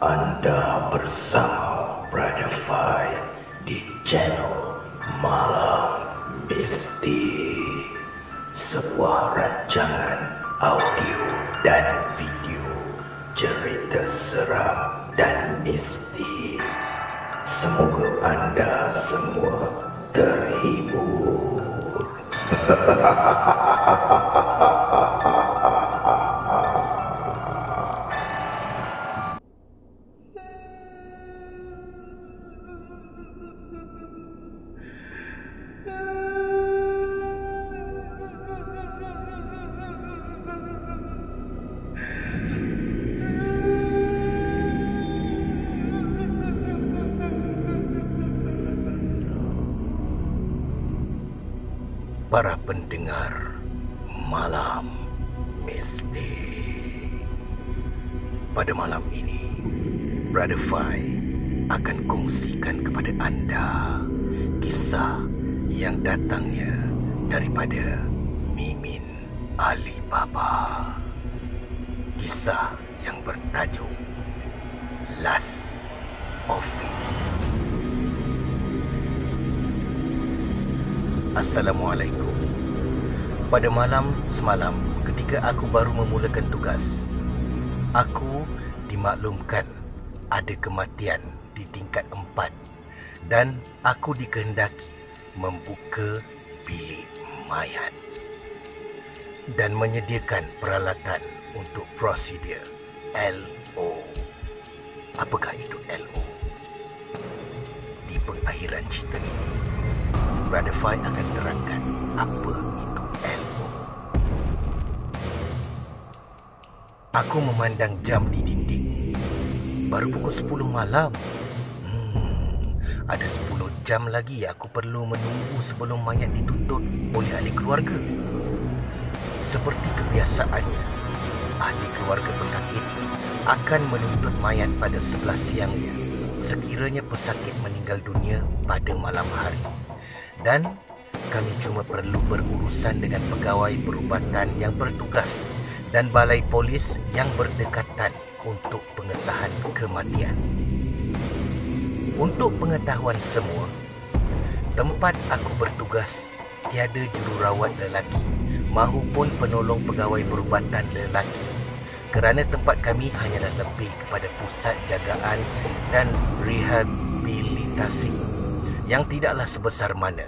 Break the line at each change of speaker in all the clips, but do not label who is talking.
Anda bersama Brother Fai di channel Malam Mistik, sebuah rancangan audio dan video cerita seram dan mistik. Semoga Anda semua terhibur. Para pendengar Malam Mistik, pada malam ini Brother Fai akan kongsikan kepada anda kisah yang datangnya daripada Mimin Alibaba. Kisah yang bertajuk Last Office. Assalamualaikum. Pada malam semalam ketika aku baru memulakan tugas, aku dimaklumkan ada kematian di tingkat 4 dan aku dikehendaki membuka bilik mayat dan menyediakan peralatan untuk prosedur LO. Apakah itu LO? Di pengakhiran cerita ini, Brother Fai akan terangkan apa itu LO. Aku memandang jam di dinding. Baru pukul 10 malam. Ada 10 jam lagi aku perlu menunggu sebelum mayat dituntut oleh ahli keluarga. Seperti kebiasaannya, ahli keluarga pesakit akan menuntut mayat pada 11 siangnya sekiranya pesakit meninggal dunia pada malam hari. Dan kami cuma perlu berurusan dengan pegawai perubatan yang bertugas dan balai polis yang berdekatan untuk pengesahan kematian. Untuk pengetahuan semua, tempat aku bertugas tiada jururawat lelaki mahupun penolong pegawai perubatan lelaki, kerana tempat kami hanyalah lebih kepada pusat jagaan dan rehabilitasi yang tidaklah sebesar mana.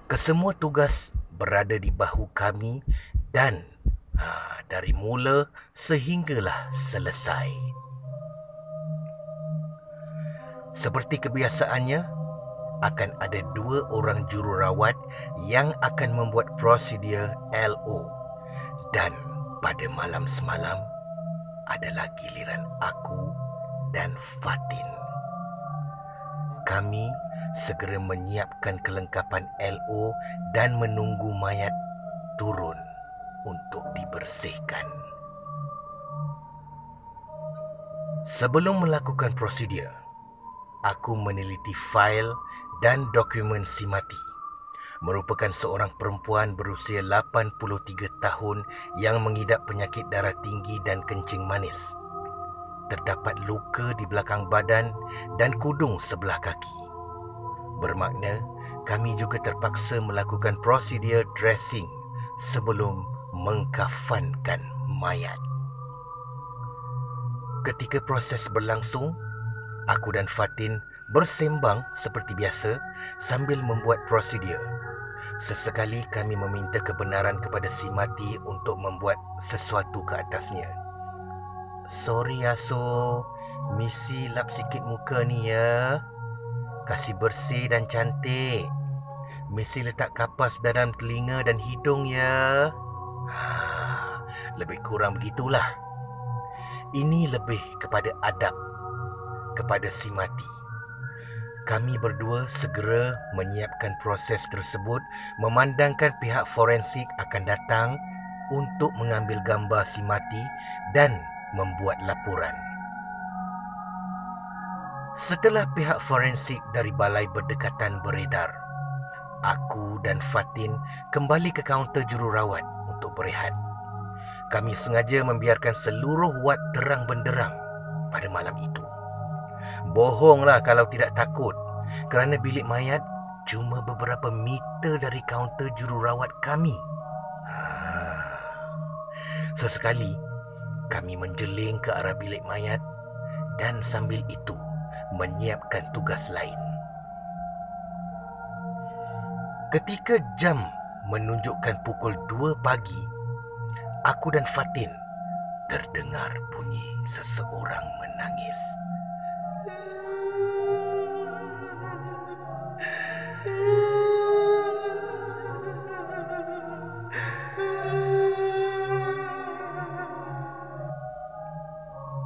Kesemua tugas berada di bahu kami dan dari mula sehinggalah selesai. Seperti kebiasaannya, akan ada 2 orang jururawat yang akan membuat prosedur LO. Dan pada malam semalam adalah giliran aku dan Fatin. Kami segera menyiapkan kelengkapan LO dan menunggu mayat turun untuk dibersihkan. Sebelum melakukan prosedur, aku meneliti fail dan dokumen si mati. Merupakan seorang perempuan berusia 83 tahun yang mengidap penyakit darah tinggi dan kencing manis. Terdapat luka di belakang badan dan kudung sebelah kaki. Bermakna kami juga terpaksa melakukan prosedur dressing sebelum mengkafankan mayat. Ketika proses berlangsung, aku dan Fatin bersembang seperti biasa sambil membuat prosedur. Sesekali kami meminta kebenaran kepada si mati untuk membuat sesuatu ke atasnya. Sorry Aso, misi lap sikit muka ni ya. Kasih bersih dan cantik. Misi letak kapas dalam telinga dan hidung ya. Lebih kurang begitulah. Ini lebih kepada adab kepada si mati. Kami berdua segera menyiapkan proses tersebut, memandangkan pihak forensik akan datang untuk mengambil gambar si mati dan membuat laporan. Setelah pihak forensik dari balai berdekatan beredar, aku dan Fatin kembali ke kaunter jururawat untuk berehat. Kami sengaja membiarkan seluruh wad terang benderang pada malam itu. Bohonglah kalau tidak takut, kerana bilik mayat cuma beberapa meter dari kaunter jururawat kami. Sesekali, kami menjeling ke arah bilik mayat dan sambil itu menyiapkan tugas lain. Ketika jam menunjukkan pukul 2 pagi, aku dan Fatin terdengar bunyi seseorang menangis.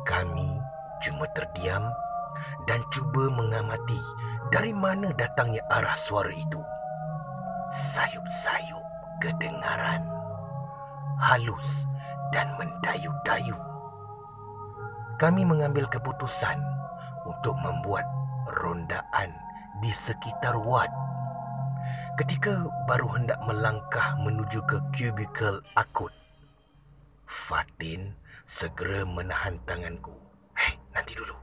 Kami cuma terdiam dan cuba mengamati dari mana datangnya arah suara itu. Sayup-sayup kedengaran, halus dan mendayu-dayu. Kami mengambil keputusan untuk membuat rondaan di sekitar wad. Ketika baru hendak melangkah menuju ke kubikel akut, Fatin segera menahan tanganku. "Hei, nanti dulu."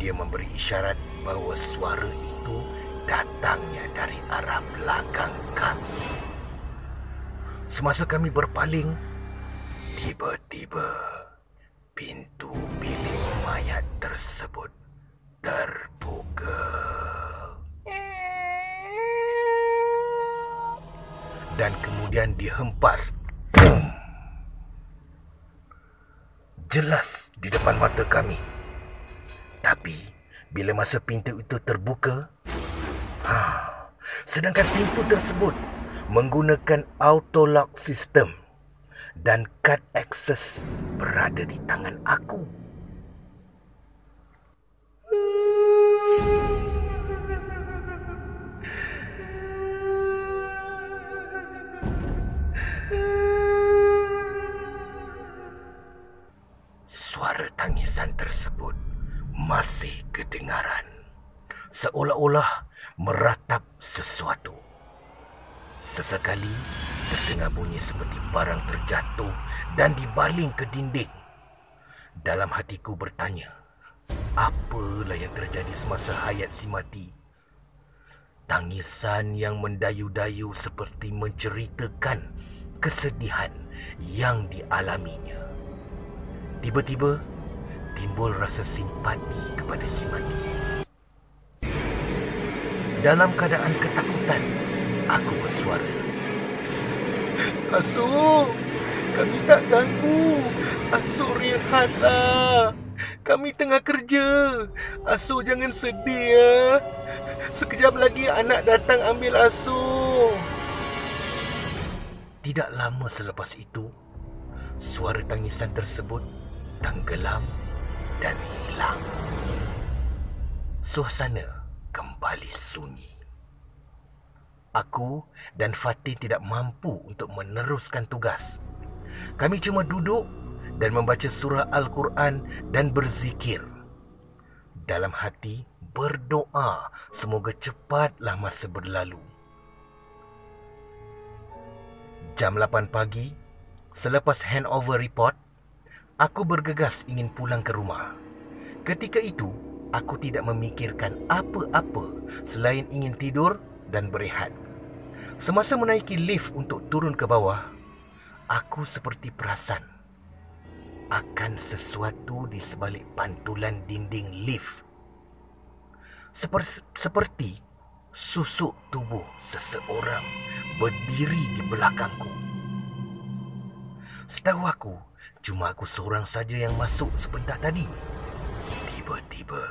Dia memberi isyarat bahawa suara itu datangnya dari arah belakang kami. Semasa kami berpaling, tiba-tiba pintu bilik mayat tersebut terbuka. Dan kemudian dihempas. Boom! Jelas di depan mata kami. Tapi bila masa pintu itu terbuka, sedangkan pintu tersebut menggunakan auto lock system dan kad akses berada di tangan aku. Suara tangisan tersebut masih kedengaran, seolah-olah meratap sesuatu. Sesekali terdengar bunyi seperti barang terjatuh dan dibaling ke dinding. Dalam hatiku bertanya, apalah yang terjadi semasa hayat si mati? Tangisan yang mendayu-dayu seperti menceritakan kesedihan yang dialaminya. Tiba-tiba timbul rasa simpati kepada si mati. Dalam keadaan ketakutan, aku bersuara, "Asu, kami tak ganggu. Asu, rehatlah. Kami tengah kerja. Asu, jangan sedih ya. Sekejap lagi anak datang ambil Asu." Tidak lama selepas itu, suara tangisan tersebut tenggelam dan hilang. Suasana kembali sunyi. Aku dan Fatin tidak mampu untuk meneruskan tugas. Kami cuma duduk dan membaca surah Al-Quran dan berzikir. Dalam hati berdoa semoga cepatlah masa berlalu. Jam 8 pagi, selepas handover report, aku bergegas ingin pulang ke rumah. Ketika itu, aku tidak memikirkan apa-apa selain ingin tidur dan berehat. Semasa menaiki lift untuk turun ke bawah, aku seperti perasan akan sesuatu di sebalik pantulan dinding lift. Seperti susuk tubuh seseorang berdiri di belakangku. Setahu aku, cuma aku seorang saja yang masuk sebentar tadi. Tiba-tiba,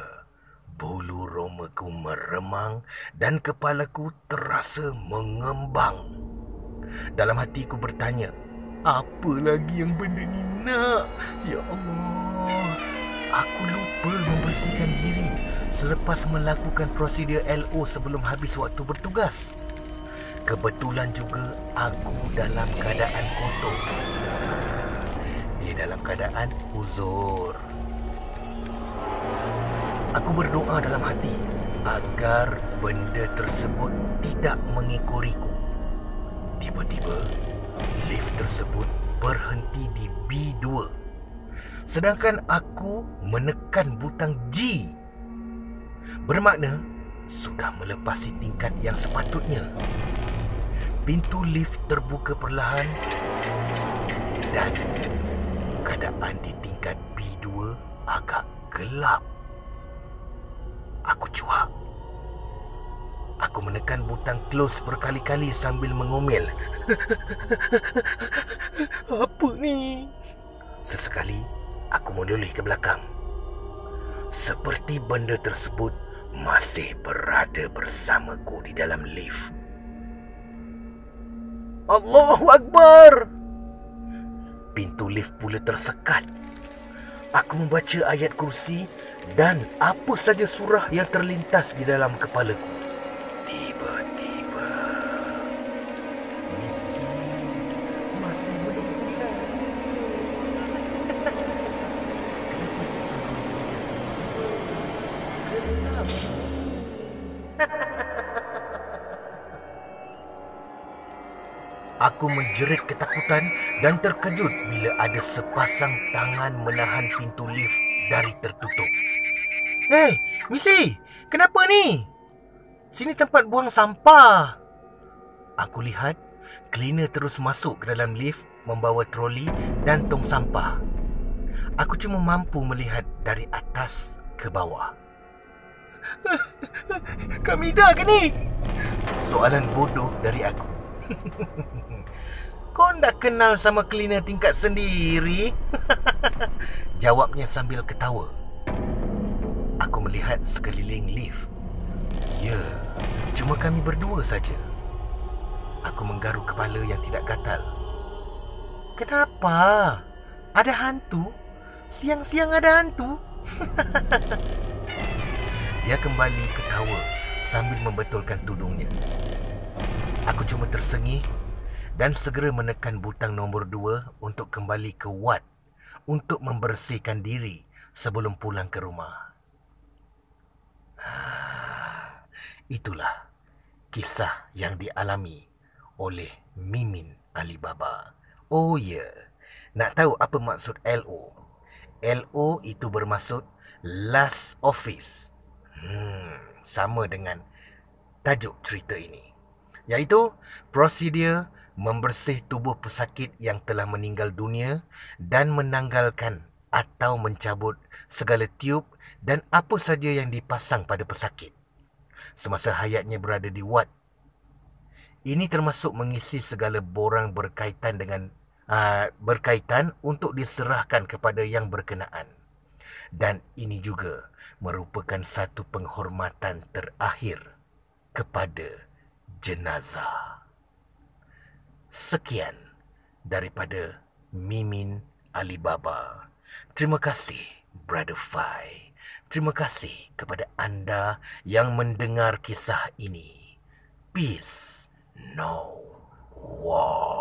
bulu romaku meremang dan kepalaku terasa mengembang. Dalam hatiku bertanya, apa lagi yang benda ni nak? Ya Allah, aku lupa membersihkan diri selepas melakukan prosedur LO sebelum habis waktu bertugas. Kebetulan juga aku dalam keadaan kotor. Dia dalam keadaan uzur. Aku berdoa dalam hati agar benda tersebut tidak mengikoriku. Tiba-tiba, lift tersebut berhenti di B2. sedangkan aku menekan butang G. Bermakna sudah melepasi tingkat yang sepatutnya. Pintu lift terbuka perlahan dan keadaan di tingkat B2 agak gelap. Aku cuak. Aku menekan butang close berkali-kali sambil mengomel. Apa ni? Sesekali, aku menoleh ke belakang. Seperti benda tersebut masih berada bersamaku di dalam lift. Allahu Akbar! Pintu lift pula tersekat. Aku membaca ayat kursi dan apa saja surah yang terlintas di dalam kepalaku. Tiba-tiba, misi masih belum mulai. Kenapa? Aku menjerit ketakutan dan terkejut bila ada sepasang tangan menahan pintu lift dari tertutup. Hei, Missy, kenapa ni? Sini tempat buang sampah. Aku lihat cleaner terus masuk ke dalam lift membawa troli dan tong sampah. Aku cuma mampu melihat dari atas ke bawah. Kamida ke ni? Soalan bodoh dari aku. Kau nak kenal sama cleaner tingkat sendiri? Jawabnya sambil ketawa. Aku melihat sekeliling lift. Ya, cuma kami berdua saja. Aku menggaruk kepala yang tidak gatal. Kenapa? Ada hantu? Siang-siang ada hantu? Dia kembali ketawa sambil membetulkan tudungnya. Aku cuma tersengih dan segera menekan butang nombor 2 untuk kembali ke wad untuk membersihkan diri sebelum pulang ke rumah. Itulah kisah yang dialami oleh Mimin Alibaba. Oh ya, nak tahu apa maksud LO? LO itu bermaksud last office. Sama dengan tajuk cerita ini, iaitu prosedur membersih tubuh pesakit yang telah meninggal dunia dan menanggalkan atau mencabut segala tiub dan apa saja yang dipasang pada pesakit semasa hayatnya berada di wad. Ini termasuk mengisi segala borang berkaitan untuk diserahkan kepada yang berkenaan. Dan ini juga merupakan satu penghormatan terakhir kepada jenazah. Sekian daripada Mimin Alibaba. Terima kasih, Brother Fai. Terima kasih kepada anda yang mendengar kisah ini. Peace, no war.